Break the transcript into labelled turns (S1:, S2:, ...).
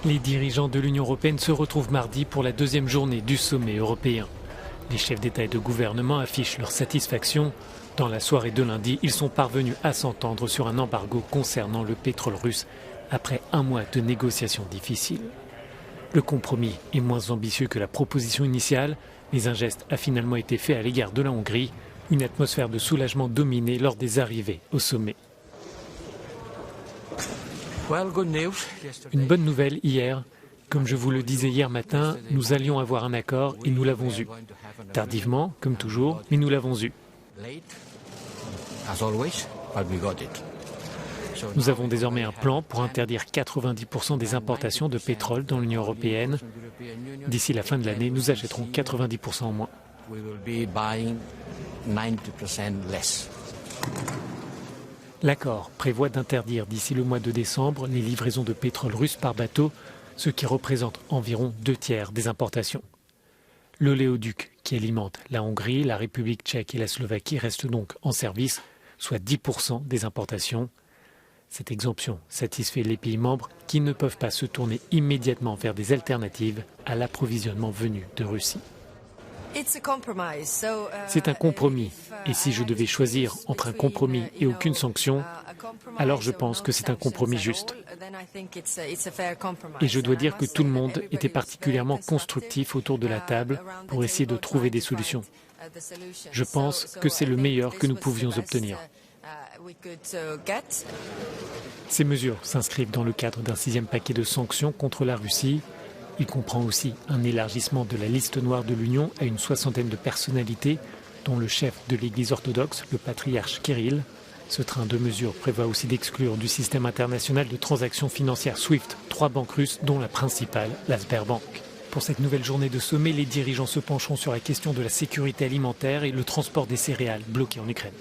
S1: Les dirigeants de l'Union européenne se retrouvent mardi pour la deuxième journée du sommet européen. Les chefs d'État et de gouvernement affichent leur satisfaction. Dans la soirée de lundi, ils sont parvenus à s'entendre sur un embargo concernant le pétrole russe après un mois de négociations difficiles. Le compromis est moins ambitieux que la proposition initiale, mais un geste a finalement été fait à l'égard de la Hongrie. Une atmosphère de soulagement dominait lors des arrivées au sommet. Une bonne nouvelle hier. Comme je vous le disais hier matin, nous allions avoir un accord et nous l'avons eu. Tardivement, comme toujours, mais nous l'avons eu. Nous avons désormais un plan pour interdire 90% des importations de pétrole dans l'Union européenne. D'ici la fin de l'année, nous achèterons 90% en moins. L'accord prévoit d'interdire d'ici le mois de décembre les livraisons de pétrole russe par bateau, ce qui représente environ 2/3 des importations. L'oléoduc qui alimente la Hongrie, la République tchèque et la Slovaquie reste donc en service, soit 10% des importations. Cette exemption satisfait les pays membres qui ne peuvent pas se tourner immédiatement vers des alternatives à l'approvisionnement venu de Russie. C'est un compromis, et si je devais choisir entre un compromis et aucune sanction, alors je pense que c'est un compromis juste. Et je dois dire que tout le monde était particulièrement constructif autour de la table pour essayer de trouver des solutions. Je pense que c'est le meilleur que nous pouvions obtenir. Ces mesures s'inscrivent dans le cadre d'un 6e paquet de sanctions contre la Russie. Il comprend aussi un élargissement de la liste noire de l'Union à une 60aine de personnalités, dont le chef de l'Église orthodoxe, le patriarche Kirill. Ce train de mesures prévoit aussi d'exclure du système international de transactions financières SWIFT 3 banques russes, dont la principale, la Sberbank. Pour cette nouvelle journée de sommet, les dirigeants se pencheront sur la question de la sécurité alimentaire et le transport des céréales bloquées en Ukraine.